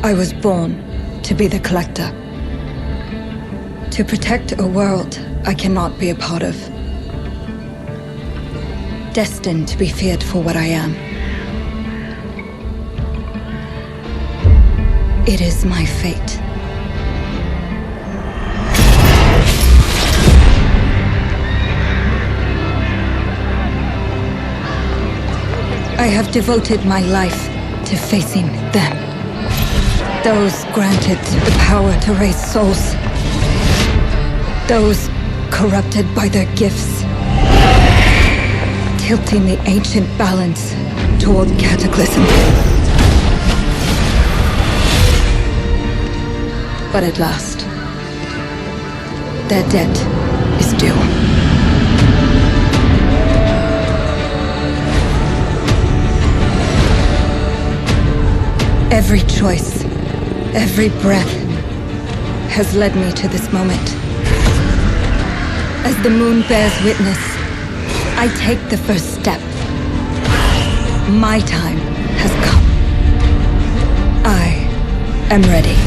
I was born to be the collector. To protect a world I cannot be a part of. Destined to be feared for what I am. It is my fate. I have devoted my life to facing them. Those granted the power to raise souls. Those corrupted by their gifts. Tilting the ancient balance toward cataclysm. But at last, their debt is due. Every choice, every breath has led me to this moment. As the moon bears witness, I take the first step. My time has come. I am ready.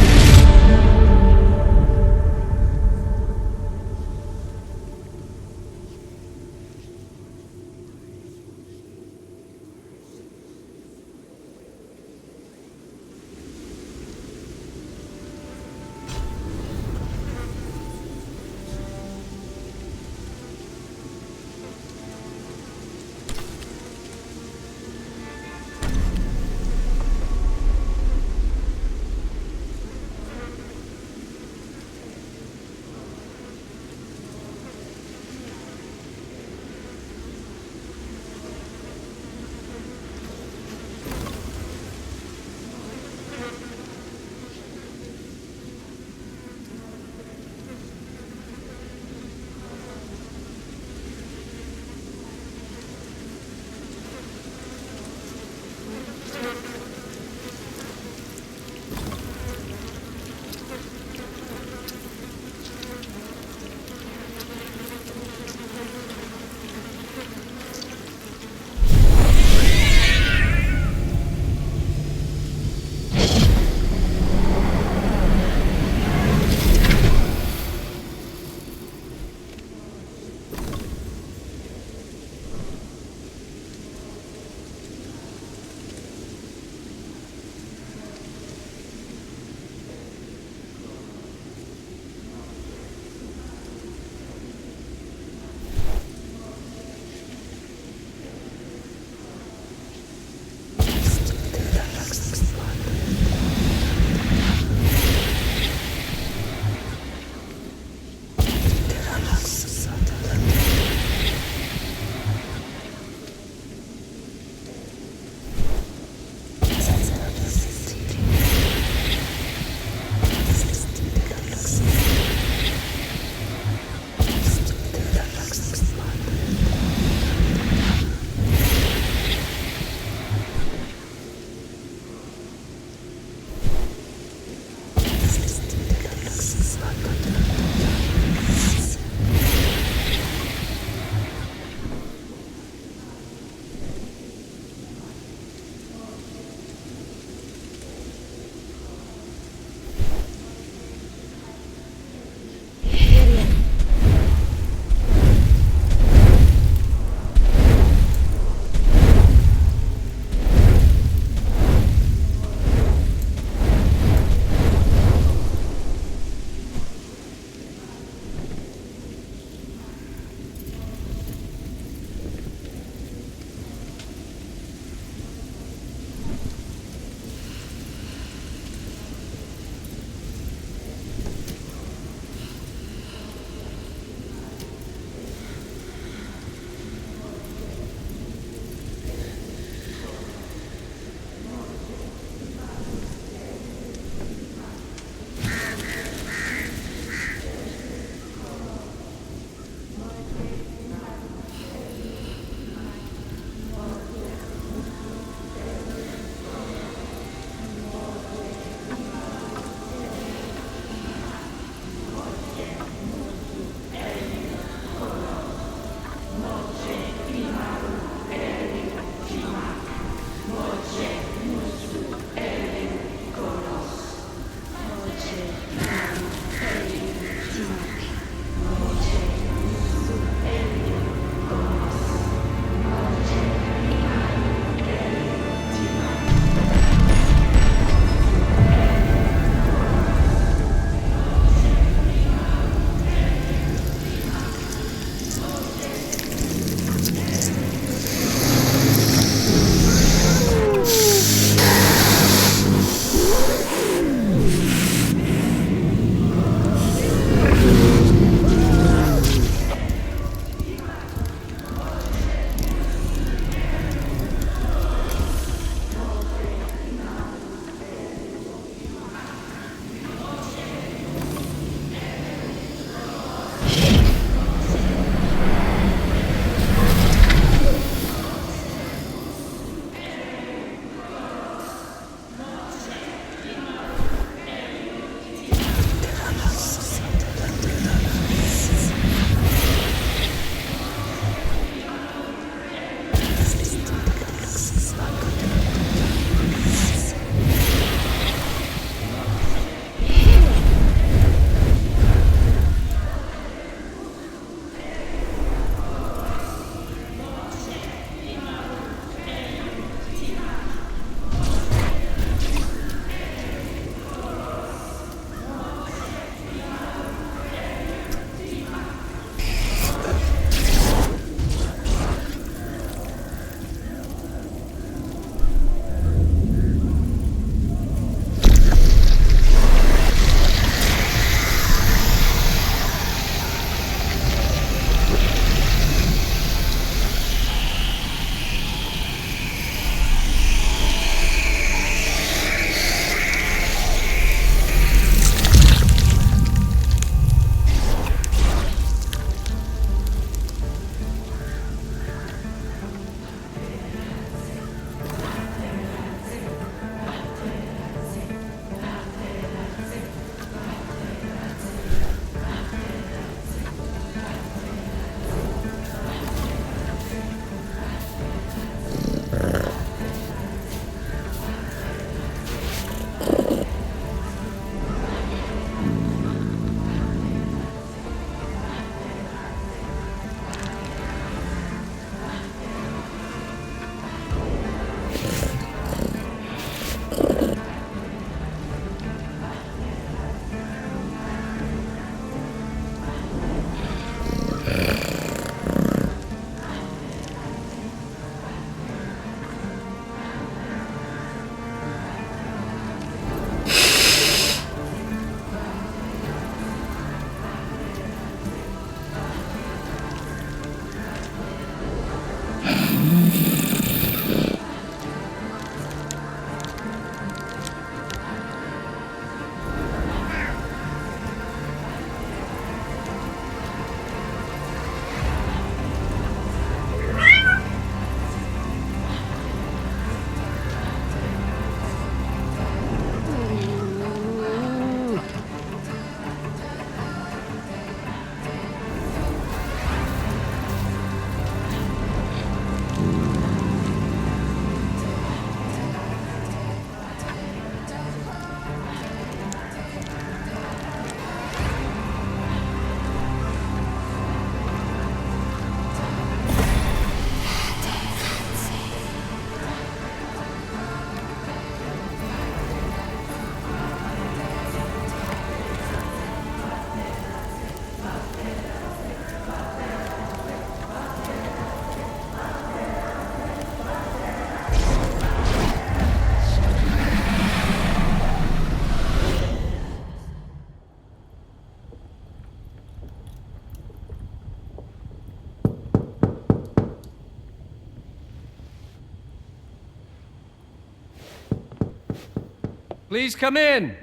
Please come in.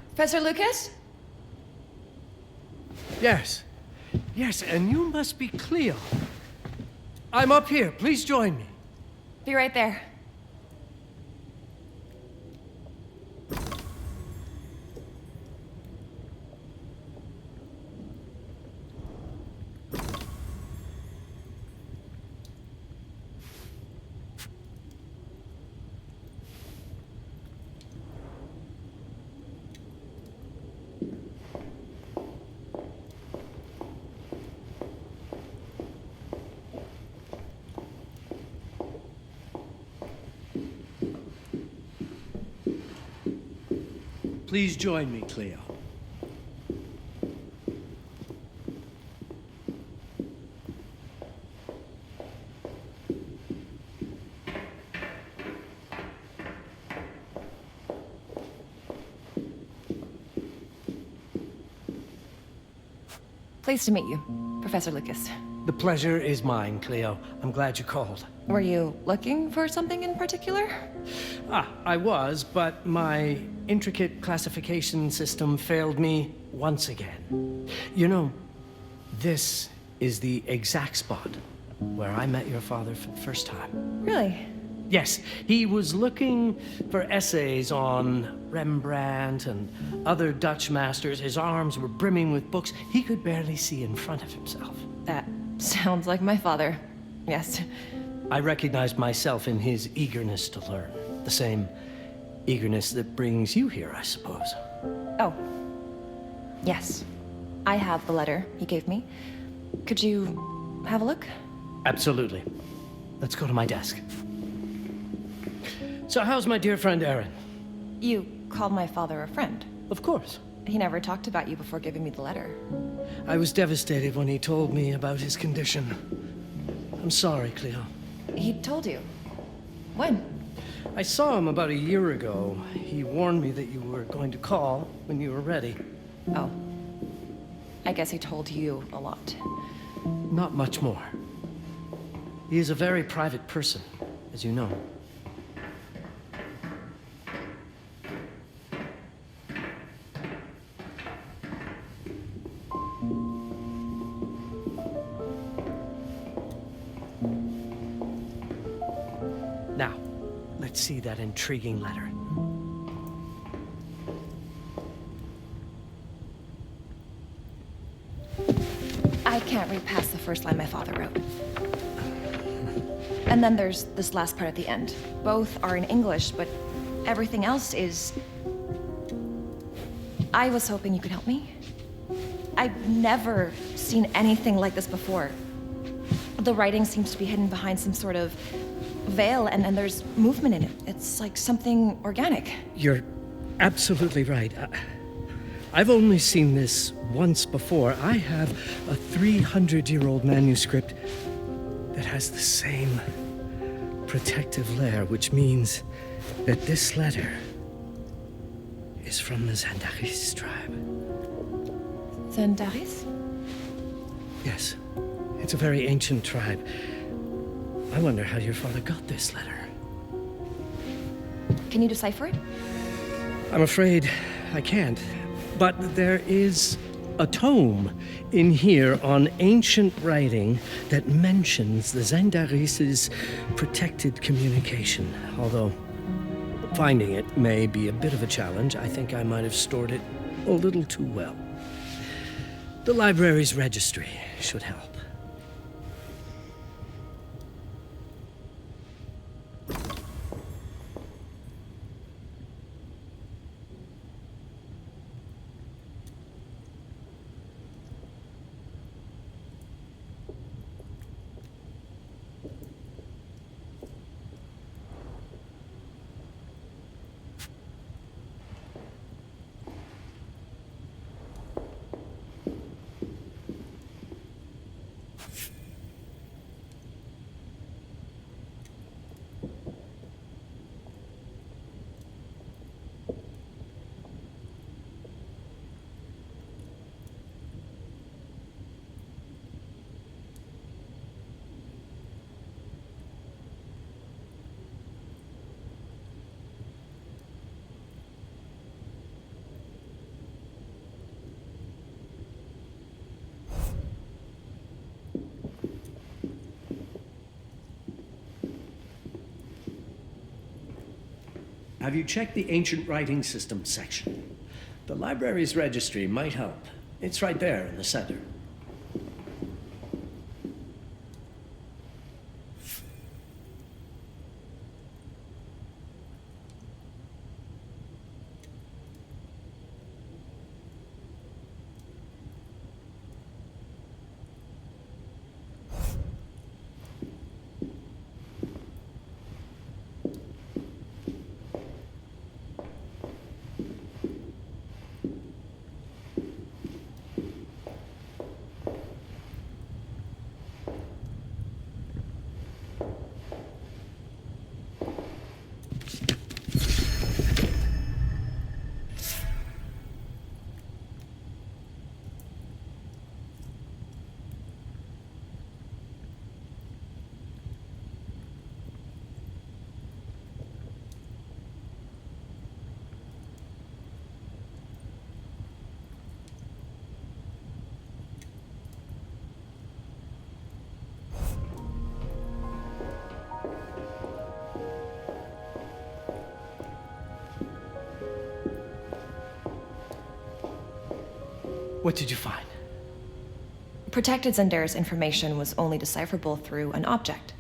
Professor Lucas? Yes. Yes, and you must be Cleo. I'm up here. Please join me. Be right there. Please join me, Cleo. Pleased to meet you, Professor Lucas. The pleasure is mine, Cleo. I'm glad you called. Were you looking for something in particular? I was, but my intricate classification system failed me once again. You know, this is the exact spot where I met your father for the first time. Really? Yes, he was looking for essays on Rembrandt and other Dutch masters. His arms were brimming with books. He could barely see in front of himself. That sounds like my father. Yes. I recognized myself in his eagerness to learn. The same eagerness that brings you here, I suppose. Oh. Yes. I have the letter he gave me. Could you have a look? Absolutely. Let's go to my desk. So how's my dear friend Erin? You called my father a friend. Of course. He never talked about you before giving me the letter. I was devastated when he told me about his condition. I'm sorry, Cleo. He told you? When? I saw him about a year ago. He warned me that you were going to call when you were ready. Oh. I guess he told you a lot. Not much more. He is a very private person, as you know. Now, let's see that intriguing letter. I can't read past the first line my father wrote. And then there's this last part at the end. Both are in English, but everything else is... I was hoping you could help me. I've never seen anything like this before. The writing seems to be hidden behind some sort of veil, and there's movement in it. It's like something organic. You're absolutely right. I've only seen this once before. I have a 300-year-old manuscript that has the same protective layer, which means that this letter is from the Zandaris tribe. Zandaris? Yes, it's a very ancient tribe. I wonder how your father got this letter. Can you decipher it? I'm afraid I can't. But there is a tome in here on ancient writing that mentions the Zendaris's protected communication. Although finding it may be a bit of a challenge, I think I might have stored it a little too well. The library's registry should help. Have you checked the ancient writing system section? The library's registry might help. It's right there in the center. What did you find? Protected Zendaris information was only decipherable through an object.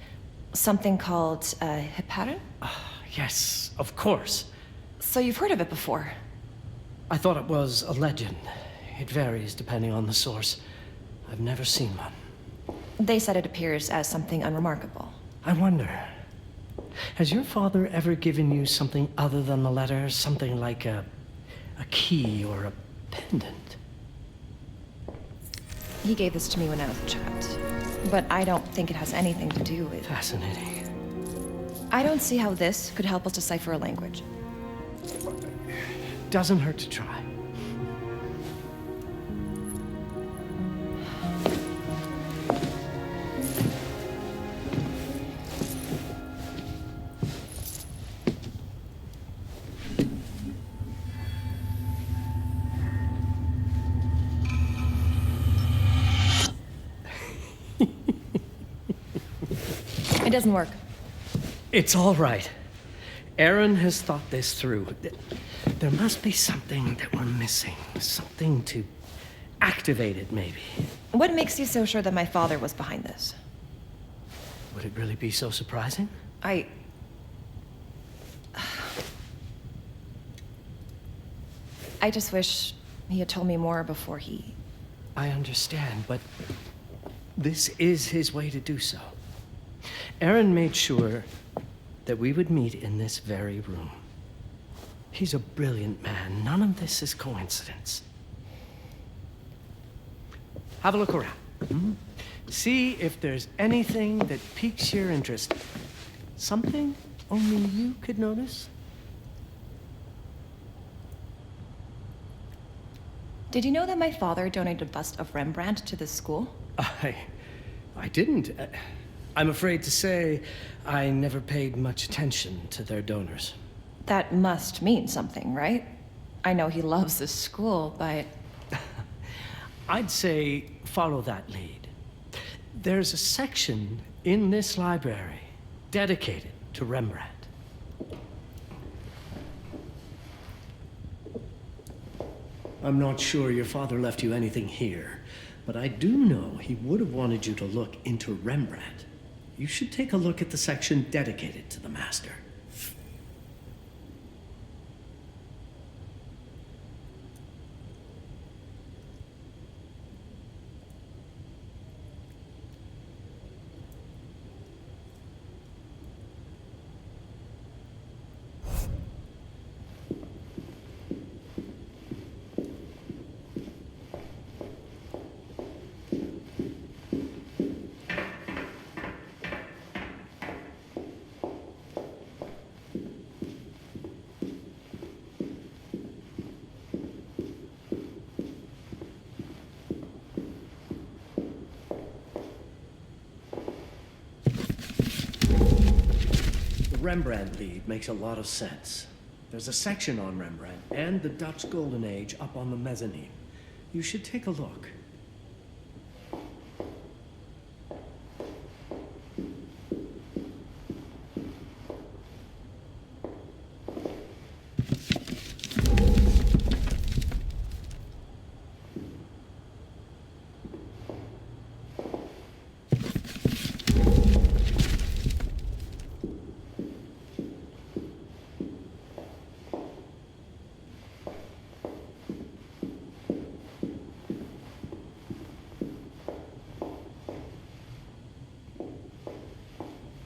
Something called a heparin? Yes, of course. So you've heard of it before? I thought it was a legend. It varies depending on the source. I've never seen one. They said it appears as something unremarkable. I wonder, has your father ever given you something other than the letter? Something like a key or a pendant? He gave this to me when I was a child. But I don't think it has anything to do with... Fascinating. I don't see how this could help us decipher a language. Doesn't hurt to try. It doesn't work. It's all right. Aaron has thought this through. There must be something that we're missing. Something to activate it, maybe. What makes you so sure that my father was behind this? Would it really be so surprising? I just wish he had told me more before he... I understand, but this is his way to do so. Aaron made sure that we would meet in this very room. He's a brilliant man. None of this is coincidence. Have a look around. See if there's anything that piques your interest. Something only you could notice. Did you know that my father donated a bust of Rembrandt to this school? I didn't. I'm afraid to say I never paid much attention to their donors. That must mean something, right? I know he loves this school, but... I'd say follow that lead. There's a section in this library dedicated to Rembrandt. I'm not sure your father left you anything here, but I do know he would have wanted you to look into Rembrandt. You should take a look at the section dedicated to the master. Rembrandt lead makes a lot of sense. There's a section on Rembrandt and the Dutch Golden Age up on the mezzanine. You should take a look.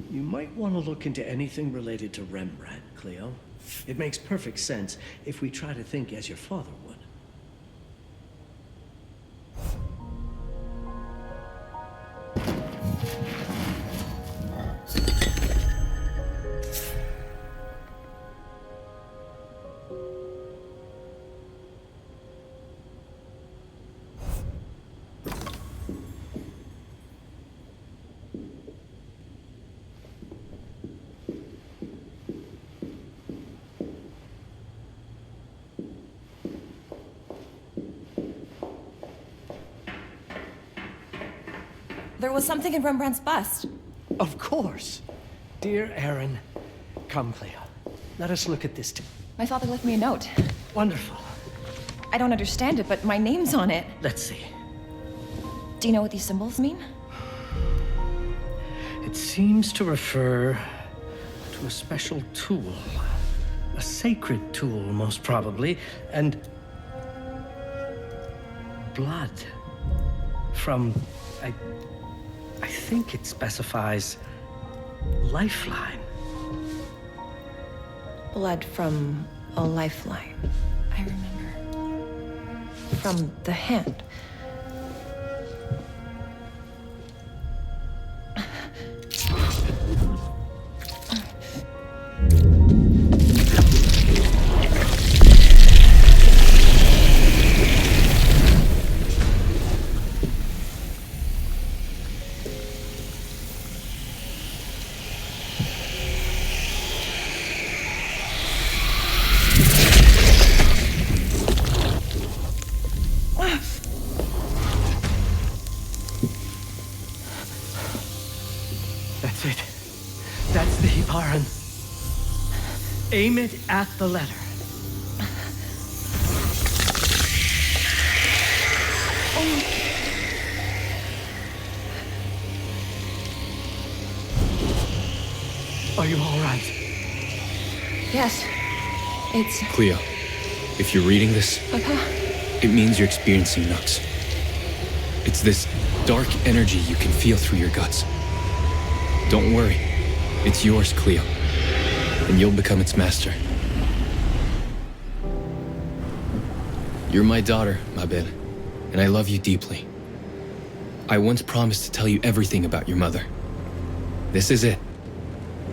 You might want to look into anything related to Rembrandt, Cleo. It makes perfect sense if we try to think as your father would. There was something in Rembrandt's bust. Of course. Dear Aaron, come, Cleo. Let us look at this too. My father left me a note. Wonderful. I don't understand it, but my name's on it. Let's see. Do you know what these symbols mean? It seems to refer to a special tool. A sacred tool, most probably, and blood from, I think it specifies lifeline. Blood from a lifeline. I remember. From the hand. That's it. That's the Hibaran. Aim it at the letter. Are you all right? Yes. It's... Cleo, if you're reading this, Papa? it means you're experiencing nuts. It's this dark energy you can feel through your guts. Don't worry. It's yours, Cleo. And you'll become its master. You're my daughter, ma belle, and I love you deeply. I once promised to tell you everything about your mother. This is it,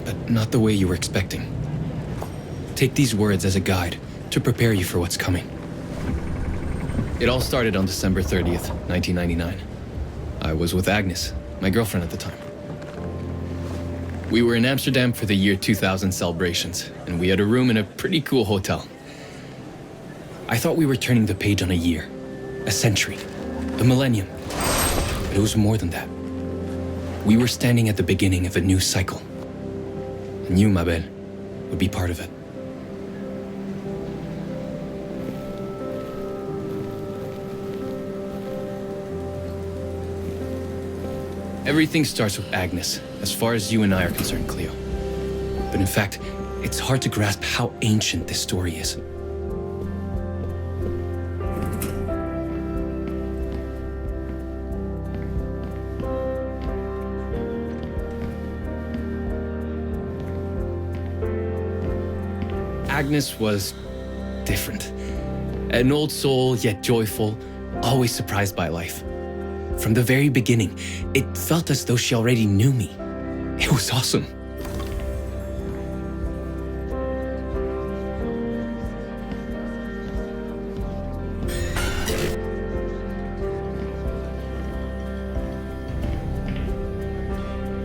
but not the way you were expecting. Take these words as a guide to prepare you for what's coming. It all started on December 30th, 1999. I was with Agnes, my girlfriend at the time. We were in Amsterdam for the year 2000 celebrations, and we had a room in a pretty cool hotel. I thought we were turning the page on a year, a century, a millennium. But it was more than that. We were standing at the beginning of a new cycle. And you, ma belle, would be part of it. Everything starts with Agnes, as far as you and I are concerned, Cleo. But in fact, it's hard to grasp how ancient this story is. Agnes was different. An old soul, yet joyful, always surprised by life. From the very beginning, it felt as though she already knew me. It was awesome.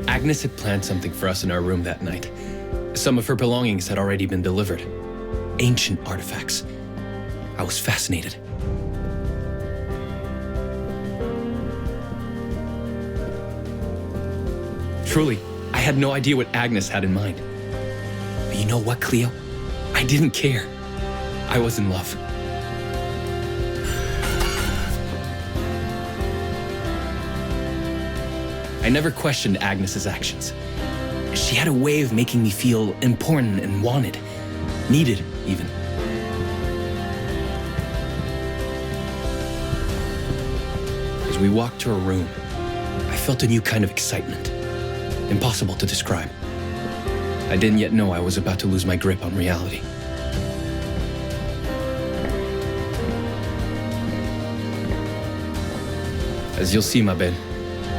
Agnes had planned something for us in our room that night. Some of her belongings had already been delivered. Ancient artifacts. I was fascinated. Truly, I had no idea what Agnes had in mind. But you know what, Cleo? I didn't care. I was in love. I never questioned Agnes's actions. She had a way of making me feel important and wanted. Needed, even. As we walked to her room, I felt a new kind of excitement. Impossible to describe. I didn't yet know I was about to lose my grip on reality. As you'll see, ma belle,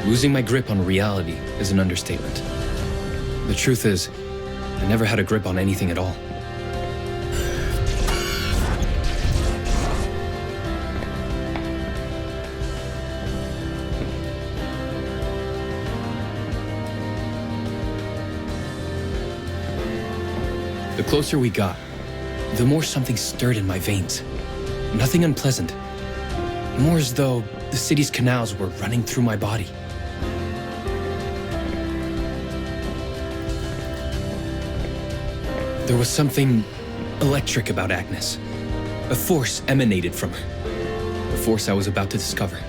losing my grip on reality is an understatement. The truth is, I never had a grip on anything at all. The closer we got, the more something stirred in my veins. Nothing unpleasant. More as though the city's canals were running through my body. There was something electric about Agnes. A force emanated from her. A force I was about to discover.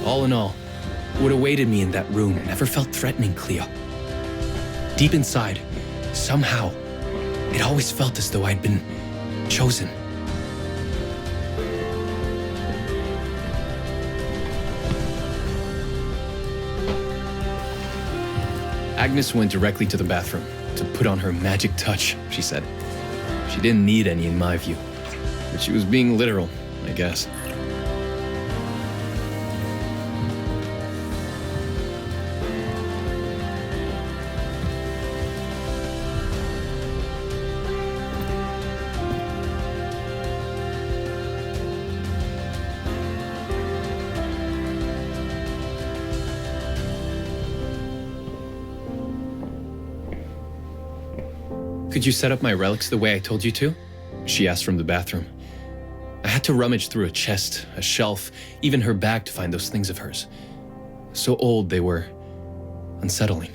All in all, what awaited me in that room never felt threatening, Cleo. Deep inside, somehow, it always felt as though I'd been chosen. Agnes went directly to the bathroom to put on her magic touch, she said. She didn't need any in my view, but she was being literal, I guess. Could you set up my relics the way I told you to? She asked from the bathroom. I had to rummage through a chest, a shelf, even her bag to find those things of hers. So old they were unsettling.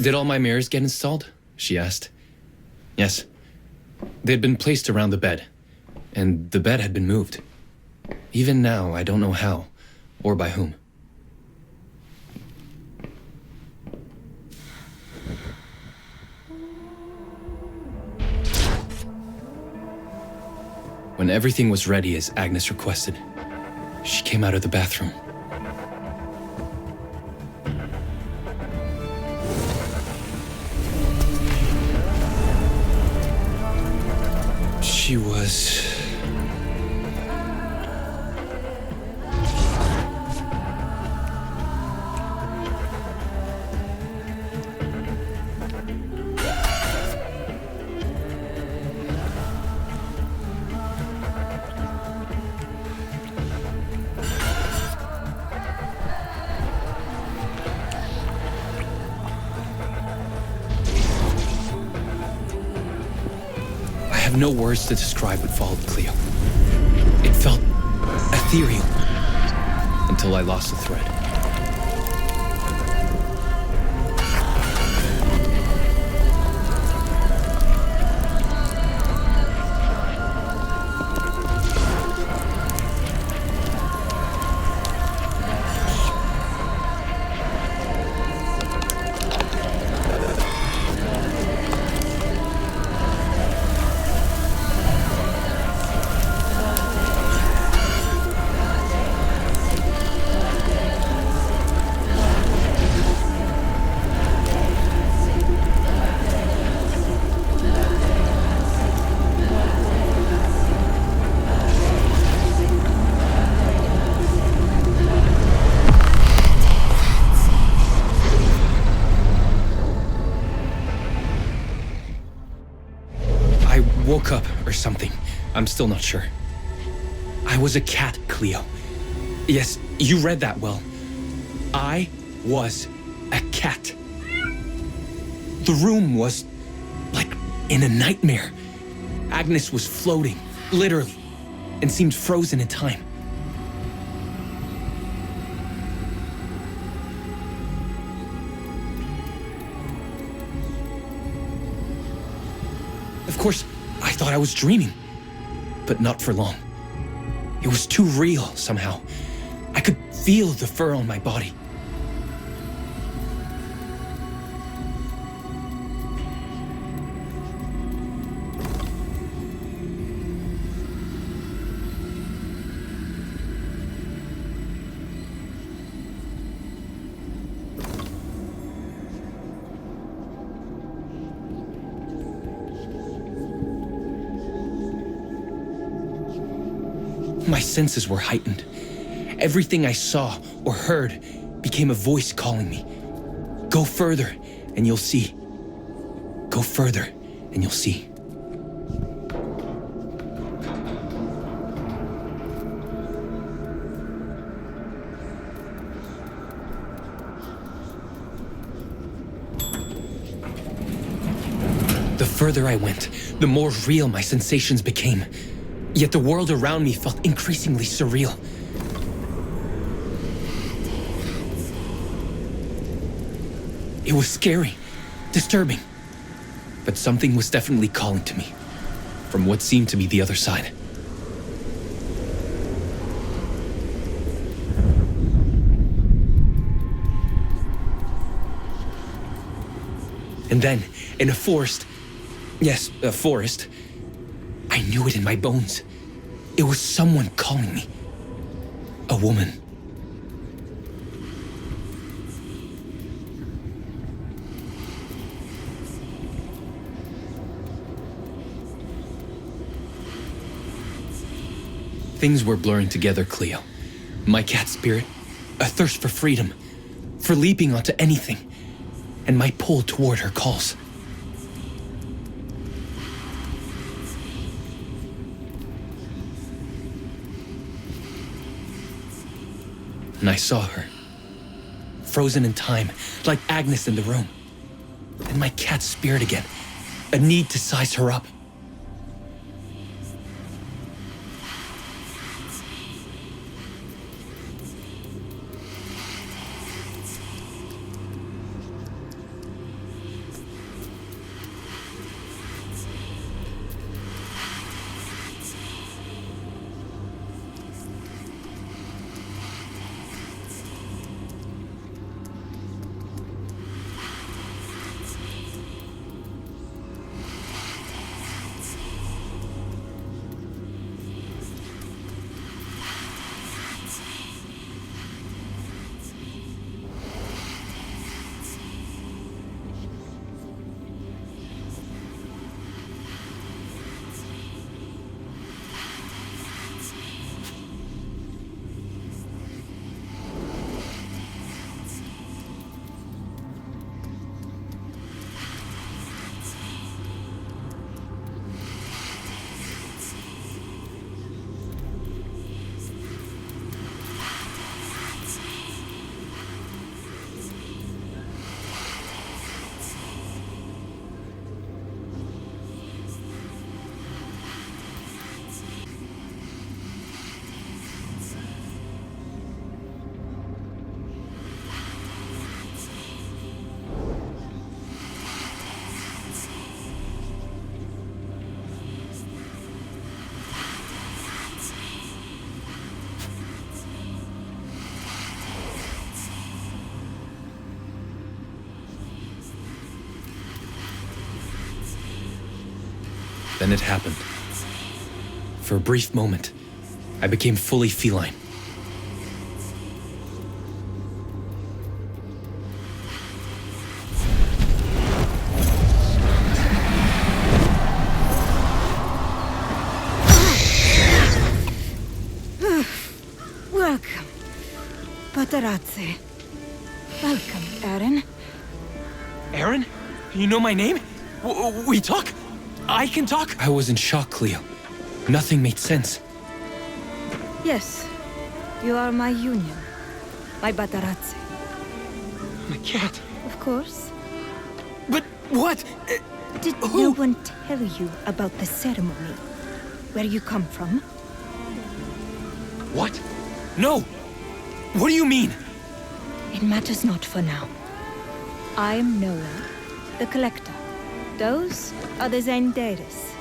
Did all my mirrors get installed? She asked. Yes. They had been placed around the bed, and the bed had been moved. Even now, I don't know how, or by whom. When everything was ready as Agnes requested, she came out of the bathroom. She was... I have no words to describe what followed, Cleo. It felt ethereal until I lost the thread. Woke up or something. I'm still not sure. I was a cat, Cleo. Yes, you read that well. I was a cat. The room was like in a nightmare. Agnes was floating, literally, and seemed frozen in time. Of course, I thought I was dreaming, but not for long. It was too real somehow. I could feel the fur on my body. My senses were heightened. Everything I saw or heard became a voice calling me. Go further and you'll see. Go further and you'll see. The further I went, the more real my sensations became. Yet the world around me felt increasingly surreal. It was scary, disturbing, but something was definitely calling to me from what seemed to be the other side. And then, in a forest, yes, a forest, I knew it in my bones. It was someone calling me. A woman. Things were blurring together, Cleo. My cat spirit, a thirst for freedom, for leaping onto anything, and my pull toward her calls. And I saw her, frozen in time, like Agnes in the room. And my cat's spirit again, a need to size her up. Then it happened. For a brief moment, I became fully feline. Welcome, Paparazzi. Welcome, Aaron. Aaron? You know my name? We talk? I can talk? I was in shock, Cleo. Nothing made sense. Yes, you are my union, my Paparazzi. My cat. Of course. But what? Did no one tell you about the ceremony? Where you come from? What? No! What do you mean? It matters not for now. I am Noah, the Collector. Those are the Zendaris.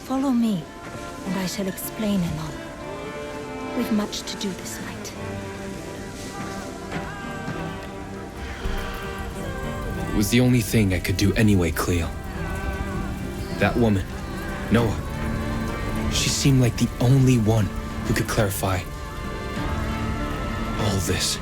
Follow me, and I shall explain anon. We've much to do this night. It was the only thing I could do anyway, Cleo. That woman, Noah, she seemed like the only one who could clarify all this.